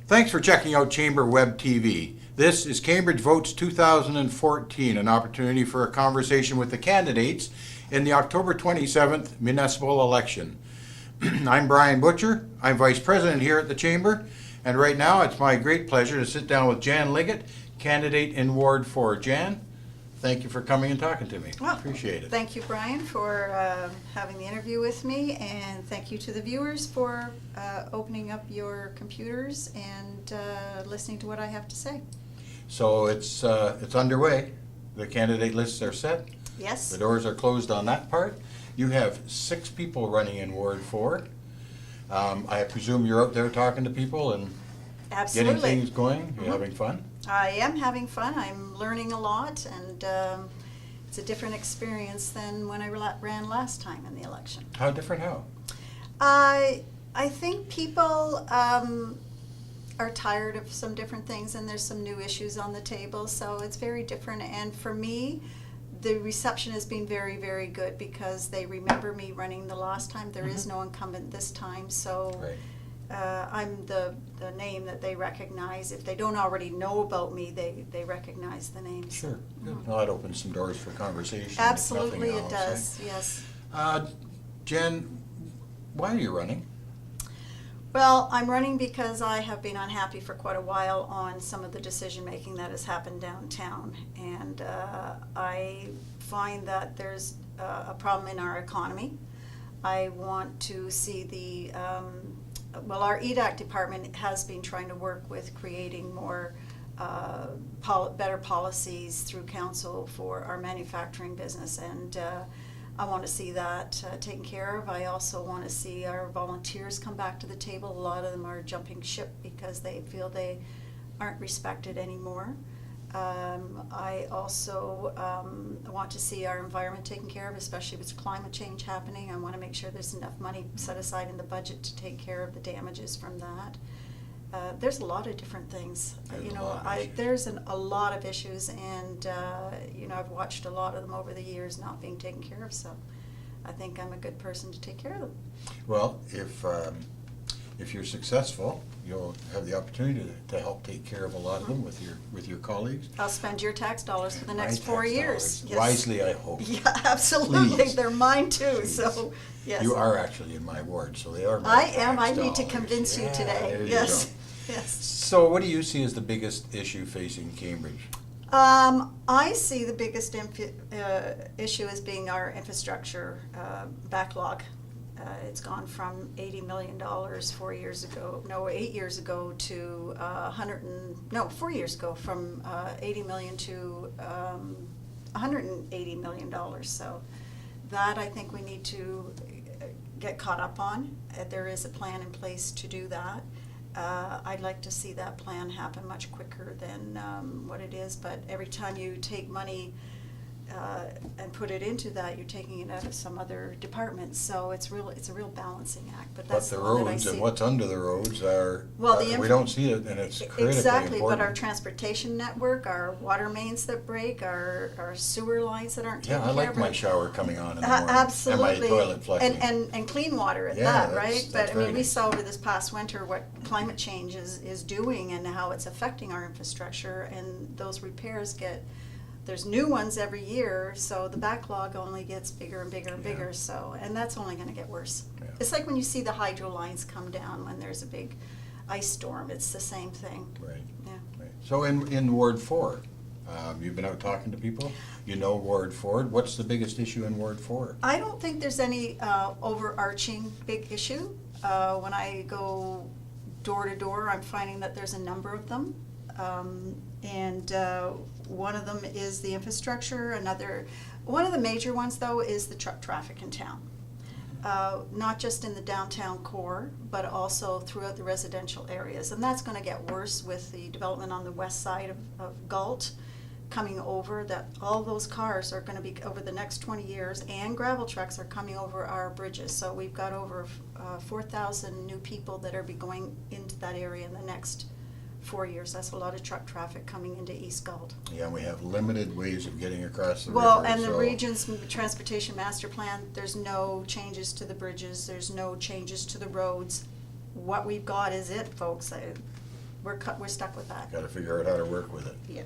Thanks for checking out Chamber Web TV. This is Cambridge Votes 2014, an opportunity for a conversation with the candidates in the October 27th municipal election. I'm Brian Butcher. I'm Vice President here at the Chamber, and right now it's my great pleasure to sit down with Jan Liggett, candidate in Ward 4. Jan, thank you for coming and talking to me. Well, appreciate it. Thank you, Brian, for having the interview with me, and thank you to the viewers for opening up your computers and listening to what I have to say. So it's underway. The candidate lists are set. Yes. The doors are closed on that part. You have 6 people running in Ward 4. I presume you're out there talking to people and Absolutely. getting things going. You're having fun? I am having fun. I'm learning a lot, and it's a different experience than when I ran last time in the election. How different? How? I think people are tired of some different things, and there's some new issues on the table, so it's very different. And for me, the reception has been very, very good because they remember me running the last time. There is no incumbent this time, so Right. I'm the name that they recognize. If they don't already know about me, they recognize the name. Sure. Good. Well, that opens some doors for conversation. if Absolutely, nothing it else, does. Yes. Jen, why are you running? Well, I'm running because I have been unhappy for quite a while on some of the decision making that has happened downtown, and I find that there's a problem in our economy. I want to see our EDAC department has been trying to work with creating more better policies through council for our manufacturing business, and I want to see that taken care of. I also want to see our volunteers come back to the table. A lot of them are jumping ship because they feel they aren't respected anymore. I also want to see our environment taken care of, especially with climate change happening. I want to make sure there's enough money set aside in the budget to take care of the damages from that. There's a lot of different things. There's a lot of issues, and I've watched a lot of them over the years not being taken care of. So, I think I'm a good person to take care of them. Well, if you're successful, you'll have the opportunity to help take care of a lot of them with your colleagues. I'll spend your tax dollars for the next My 4 tax years. dollars. Yes. Wisely, I hope. Yeah, absolutely. Please. They're mine too. Please. So, yes. You are actually in my ward, so they are my I tax am. I need to dollars. convince you Yeah, today. there you Yes. go. Yes. So what do you see as the biggest issue facing Cambridge? I see the biggest issue as being our infrastructure backlog. It's gone from $80 million 8 years ago to 4 years ago, from 80 million to $180 million. So that I think we need to get caught up on. There is a plan in place to do that. I'd like to see that plan happen much quicker than what it is, but every time you take money and put it into that, you're taking it out of some other department. So it's a real balancing act. But that's the the one that I roads see. and what's under the roads are, Well, we don't see it, and it's critically exactly, important. but our transportation network, our water mains that break, our sewer lines that aren't taken Yeah, I care like of. my shower coming on in the morning. Absolutely. And my toilet flushing. And clean water at Yeah, that, that's- right? that's But I very mean, we nice. saw over this past winter what climate change is doing and how it's affecting our infrastructure, and those repairs there's new ones every year, so the backlog only gets bigger and bigger and bigger, and that's only gonna get worse. Yeah. It's like when you see the hydro lines come down when there's a big ice storm, it's the same thing. Right. Yeah. Right. So in Ward 4, you've been out talking to people. You know Ward 4. What's the biggest issue in Ward 4? I don't think there's any overarching big issue. When I go door to door, I'm finding that there's a number of them. And one of them is the infrastructure. One of the major ones, though, is the truck traffic in town. Not just in the downtown core, but also throughout the residential areas. And that's going to get worse with the development on the west side of Galt coming over, that all those cars are going to be over the next 20 years, and gravel trucks are coming over our bridges. So we've got over 4,000 new people that are be going into that area in the next 4 years. That's a lot of truck traffic coming into East Galt. Yeah, and we have limited ways of getting across the Well, river. and the so- region's transportation master plan, there's no changes to the bridges, there's no changes to the roads. What we've got is it, folks. we're stuck with that. Got to figure out how to work with it. Yeah.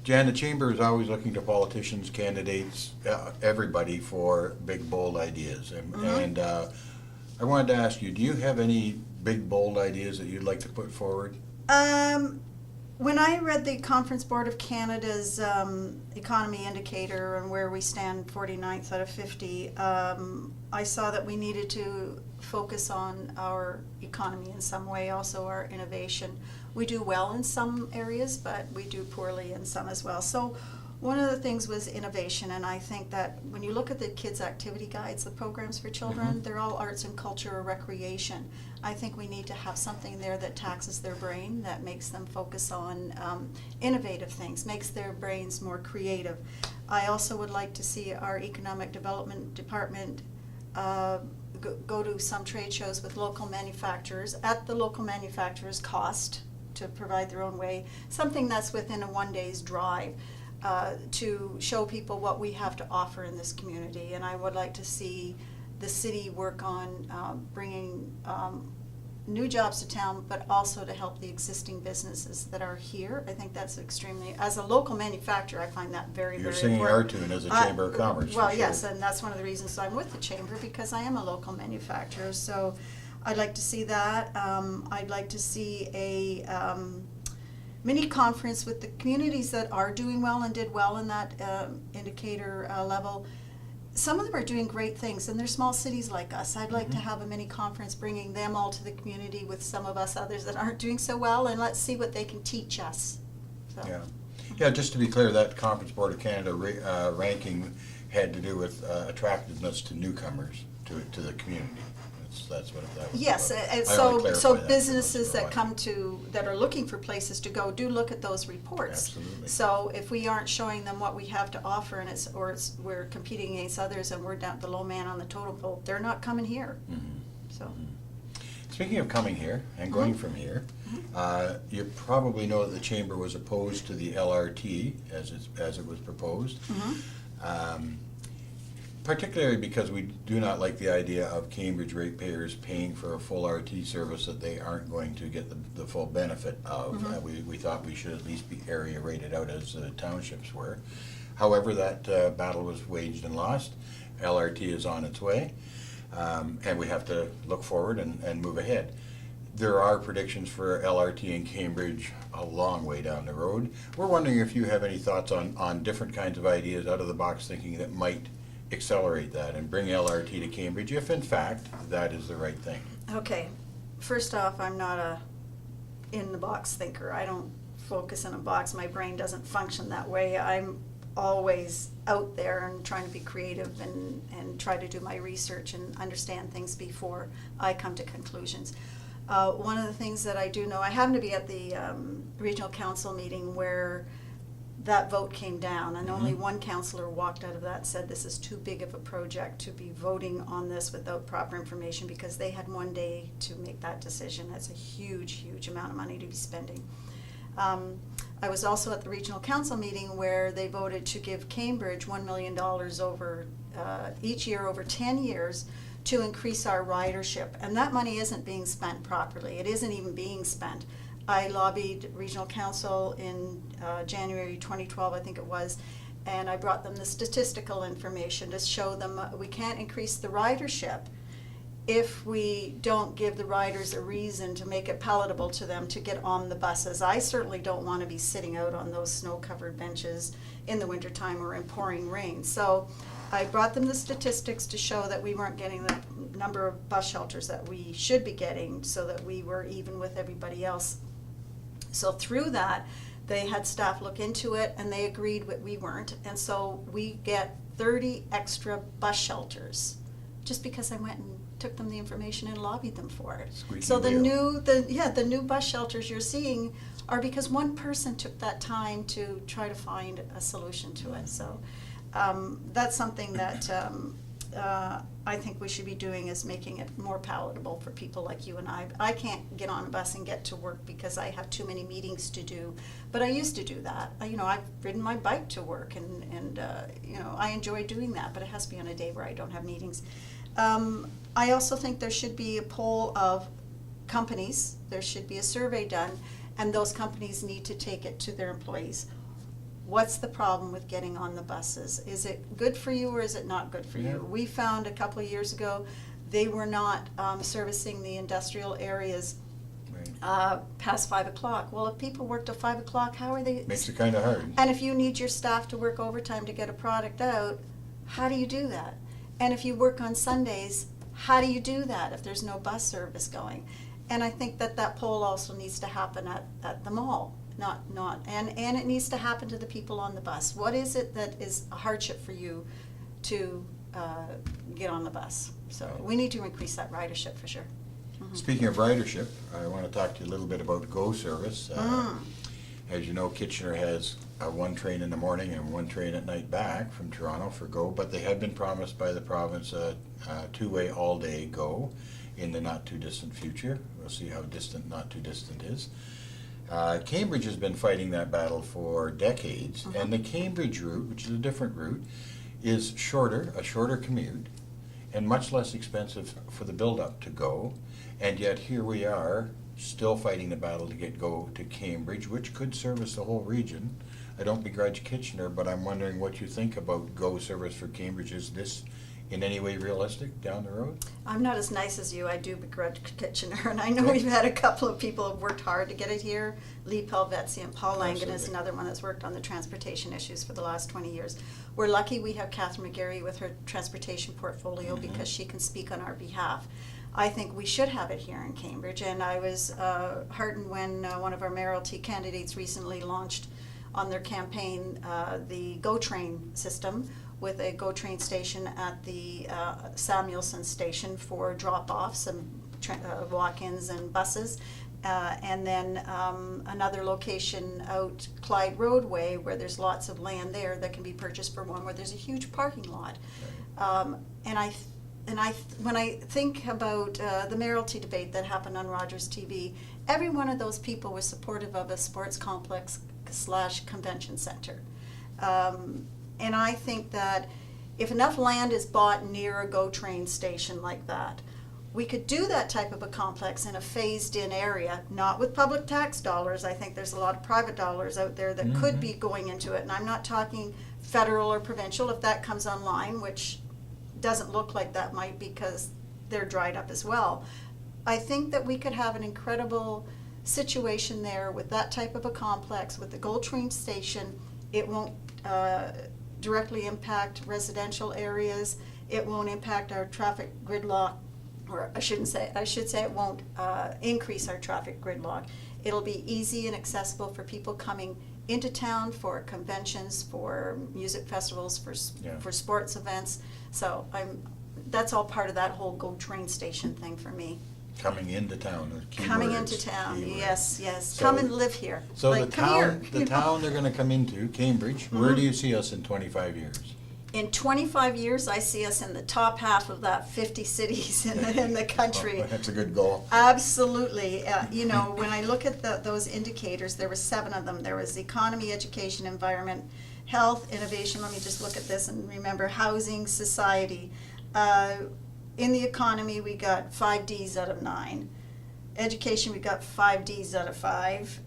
Jan, the chamber is always looking to politicians, candidates, everybody for big, bold ideas. And I wanted to ask you, do you have any big, bold ideas that you'd like to put forward? When I read the Conference Board of Canada's economy indicator and where we stand 49th out of 50, I saw that we needed to focus on our economy in some way, also our innovation. We do well in some areas, but we do poorly in some as well. So one of the things was innovation, and I think that when you look at the kids' activity guides, the programs for children, they're all arts and culture or recreation. I think we need to have something there that taxes their brain, that makes them focus on innovative things, makes their brains more creative. I also would like to see our economic development department go to some trade shows with local manufacturers at the local manufacturer's cost to provide their own way, something that's within a one-day's drive. To show people what we have to offer in this community. And I would like to see the city work on bringing new jobs to town, but also to help the existing businesses that are here. I think that's extremely, as a local manufacturer, I find that very, You're very singing important. our tune as a Chamber of Commerce. Well, for yes, sure. and that's one of the reasons I'm with the Chamber, because I am a local manufacturer. So I'd like to see that. I'd like to see a mini conference with the communities that are doing well and did well in that indicator level. Some of them are doing great things, and they're small cities like us. I'd like to have a mini conference bringing them all to the community with some of us others that aren't doing so well, and let's see what they can teach us. So. Yeah, just to be clear, that Conference Board of Canada ranking had to do with attractiveness to newcomers to the community. That's what that was. Yes, about. and I wanna so clarify that businesses for that those come to, that are looking for places to go, do look at those reports. Absolutely. So if we aren't showing them what we have to offer, and we're competing against others and we're down the low man on the totem pole, they're not coming here. So. Speaking of coming here and going from here, you probably know that the Chamber was opposed to the LRT as it was proposed. Particularly because we do not like the idea of Cambridge ratepayers paying for a full RT service that they aren't going to get the full benefit of. We thought we should at least be area rated out as the townships were. However, that battle was waged and lost. LRT is on its way, and we have to look forward and move ahead. There are predictions for LRT in Cambridge a long way down the road. We're wondering if you have any thoughts on different kinds of ideas, out of the box thinking that might accelerate that and bring LRT to Cambridge, if in fact that is the right thing. Okay, first off, I'm not a in-the-box thinker. I don't focus in a box. My brain doesn't function that way. I'm always out there and trying to be creative and try to do my research and understand things before I come to conclusions. One of the things that I do know, I happened to be at the regional council meeting where that vote came down, and only one councillor walked out of that and said this is too big of a project to be voting on this without proper information, because they had one day to make that decision. That's a huge, huge amount of money to be spending. I was also at the regional council meeting where they voted to give Cambridge $1 million over each year over 10 years to increase our ridership, and that money isn't being spent properly. It isn't even being spent. I lobbied regional council in January 2012, I think it was, and I brought them the statistical information to show them we can't increase the ridership if we don't give the riders a reason to make it palatable to them to get on the buses. I certainly don't want to be sitting out on those snow-covered benches in the wintertime or in pouring rain. So I brought them the statistics to show that we weren't getting the number of bus shelters that we should be getting, so that we were even with everybody else. So through that, they had staff look into it, and they agreed that we weren't. And so we get 30 extra bus shelters, just because I went and took them the information and lobbied them for it. Squeaky So the wheel. new bus shelters you're seeing are because one person took that time to try to find a solution to it. So that's something that I think we should be doing, is making it more palatable for people like you and I. I can't get on a bus and get to work because I have too many meetings to do, but I used to do that. I've ridden my bike to work, and I enjoy doing that, but it has to be on a day where I don't have meetings. I also think there should be a poll of companies, there should be a survey done, and those companies need to take it to their employees. What's the problem with getting on the buses? Is it good for you or is it not good for Yeah. you? We found a couple of years ago, they were not servicing the industrial areas Right. past 5 o'clock. Well, if people work till 5 o'clock, how are they? Makes it kind of hard. And if you need your staff to work overtime to get a product out, how do you do that? And if you work on Sundays, how do you do that if there's no bus service going? And I think that that poll also needs to happen at the mall, and it needs to happen to the people on the bus. What is it that is a hardship for you to get on the bus? So we need to increase that ridership for sure. Speaking of ridership, I want to talk to you a little bit about GO service. As you know, Kitchener has one train in the morning and one train at night back from Toronto for GO, but they had been promised by the province a two-way all-day GO in the not-too-distant future. We'll see how distant not too distant is. Cambridge has been fighting that battle for decades, and the Cambridge route, which is a different route, is a shorter commute, and much less expensive for the build-up to GO. And yet here we are, still fighting the battle to get GO to Cambridge, which could service the whole region. I don't begrudge Kitchener, but I'm wondering what you think about GO service for Cambridge. Is this in any way realistic down the road? I'm not as nice as you. I do begrudge Kitchener, and I know Okay. we've had a couple of people who have worked hard to get it here. Lee Pelvetzi and Paul Langan is Absolutely. another one that's worked on the transportation issues for the last 20 years. We're lucky we have Catherine McGarry with her transportation portfolio because she can speak on our behalf. I think we should have it here in Cambridge, and I was heartened when one of our mayoralty candidates recently launched on their campaign the GO Train system, with a GO Train station at the Samuelson station for drop-offs and walk-ins and buses. And then another location out Clyde Roadway where there's lots of land there that can be purchased for one, where there's a huge parking lot. When I think about the mayoralty debate that happened on Rogers TV, every one of those people was supportive of a sports complex / convention center. And I think that if enough land is bought near a GO train station like that, we could do that type of a complex in a phased-in area, not with public tax dollars. I think there's a lot of private dollars out there that could be going into it. And I'm not talking federal or provincial if that comes online, which doesn't look like that might, because they're dried up as well. I think that we could have an incredible situation there with that type of a complex, with the GO train station. It won't directly impact residential areas. It won't impact our traffic gridlock, or I should say it won't increase our traffic gridlock. It'll be easy and accessible for people coming into town for conventions, for music festivals, for sports events. So that's all part of that whole GO train station thing for me. Coming into town. Coming into town, keywords. yes. So- Come and live here. So Like, the come here, town, you know. they're going to come into, Cambridge, where do you see us in 25 years? In 25 years, I see us in the top half of that 50 cities in the country. Oh, that's a good goal. Absolutely. When I look at those indicators, there were 7 of them. There was economy, education, environment, health, innovation. Let me just look at this and remember housing, society. In the economy, we got 5 Ds out of 9. Education, we got 5 Ds out of 5.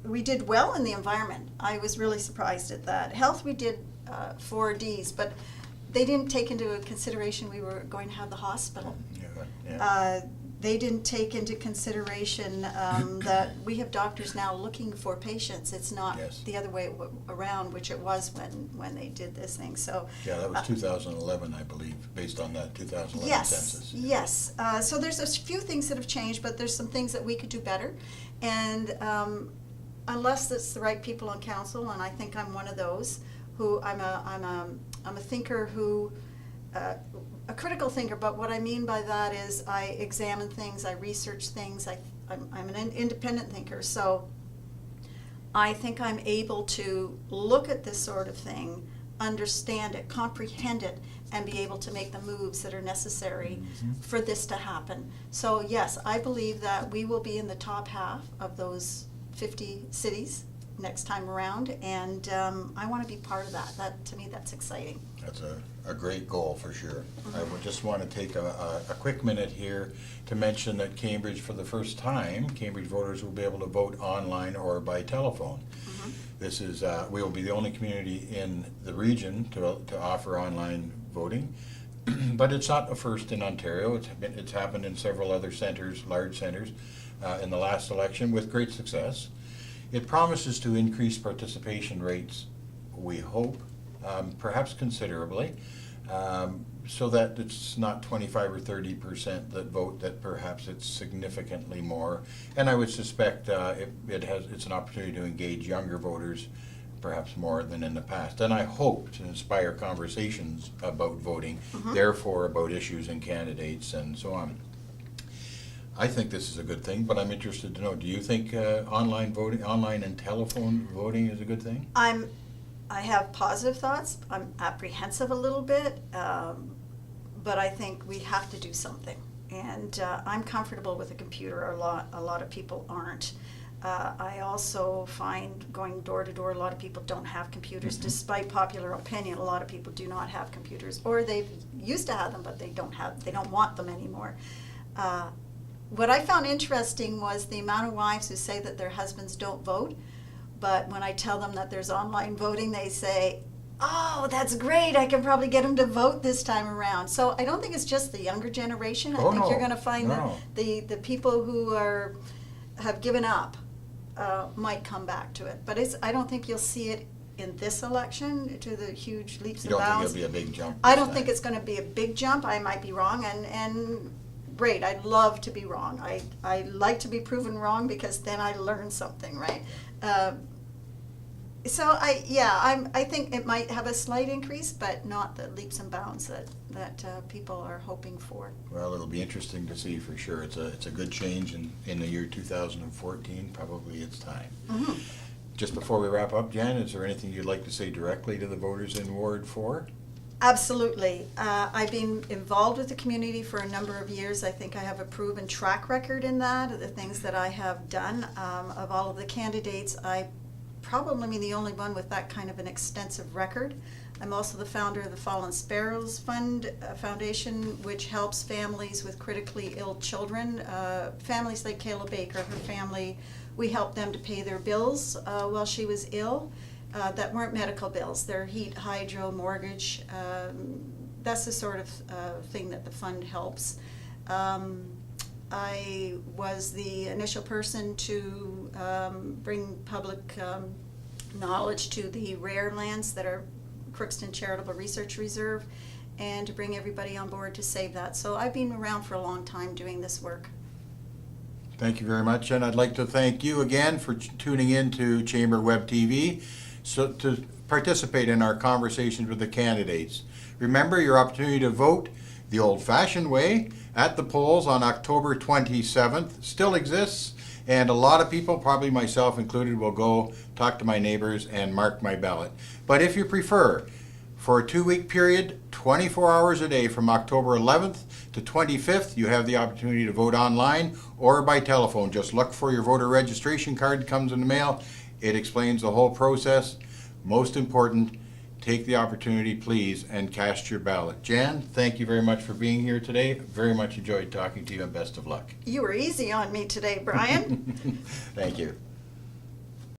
We did well in the environment. I was really surprised at that. Health, we did 4 Ds, but they didn't take into consideration we were going to have the hospital. Yeah. They didn't take into consideration that we have doctors now looking for patients. It's not Yes. the other way around, which it was when they did this thing. So Yeah, that was 2011, I believe, based on that 2011 census. Yes. So there's a few things that have changed, but there's some things that we could do better. And unless it's the right people on council, and I think I'm one of those, who I'm a thinker who. A critical thinker, but what I mean by that is I examine things, I research things, I'm an independent thinker, so I think I'm able to look at this sort of thing, understand it, comprehend it, and be able to make the moves that are necessary for this to happen. So yes, I believe that we will be in the top half of those 50 cities next time around, and I want to be part of that. That, to me, that's exciting. That's a great goal for sure. I would just want to take a quick minute here to mention that Cambridge, for the first time, Cambridge voters will be able to vote online or by telephone. This is, we will be the only community in the region to offer online voting. But it's not a first in Ontario. It's happened in several other centers, large centers, in the last election with great success. It promises to increase participation rates, we hope, perhaps considerably, so that it's not 25 or 30% that vote, that perhaps it's significantly more. And I would suspect it's an opportunity to engage younger voters perhaps more than in the past. And I hope to inspire conversations about voting, therefore about issues and candidates and so on. I think this is a good thing, but I'm interested to know, do you think online voting, online and telephone voting is a good thing? I have positive thoughts. I'm apprehensive a little bit, but I think we have to do something. And I'm comfortable with a computer. A lot of people aren't. I also find going door to door, a lot of people don't have computers. Despite popular opinion, a lot of people do not have computers, or they used to have them, but they don't want them anymore. What I found interesting was the amount of wives who say that their husbands don't vote, but when I tell them that there's online voting, they say, "Oh, that's great, I can probably get them to vote this time around." So I don't think it's just the younger generation. I think you're going to find that the people who have given up might come back to it. But I don't think you'll see it in this election to the huge leaps and bounds. You don't think it'll be a big jump? I don't think it's going to be a big jump. I might be wrong, and great, I'd love to be wrong. I like to be proven wrong because then I learn something, right? So I think it might have a slight increase, but not the leaps and bounds that people are hoping for. Well, it'll be interesting to see for sure. It's a good change in the year 2014. Probably it's time. Just before we wrap up, Jan, is there anything you'd like to say directly to the voters in Ward 4? Absolutely. I've been involved with the community for a number of years. I think I have a proven track record in that, the things that I have done. Of all of the candidates, I probably the only one with that kind of an extensive record. I'm also the founder of the Fallen Sparrows Foundation, which helps families with critically ill children. Families like Kayla Baker, her family, we helped them to pay their bills while she was ill. That weren't medical bills. They're heat, hydro, mortgage. That's the sort of thing that the fund helps. I was the initial person to bring public knowledge to the rare lands that are Crookston Charitable Research Reserve, and to bring everybody on board to save that. So I've been around for a long time doing this work. Thank you very much, and I'd like to thank you again for tuning in to Chamber Web TV to participate in our conversations with the candidates. Remember, your opportunity to vote the old-fashioned way at the polls on October 27th still exists, and a lot of people, probably myself included, will go talk to my neighbors and mark my ballot. But if you prefer, for a 2-week period, 24 hours a day from October 11th to 25th, you have the opportunity to vote online or by telephone. Just look for your voter registration card that comes in the mail. It explains the whole process. Most important, take the opportunity, please, and cast your ballot. Jan, thank you very much for being here today. Very much enjoyed talking to you, and best of luck. You were easy on me today, Brian. Thank you.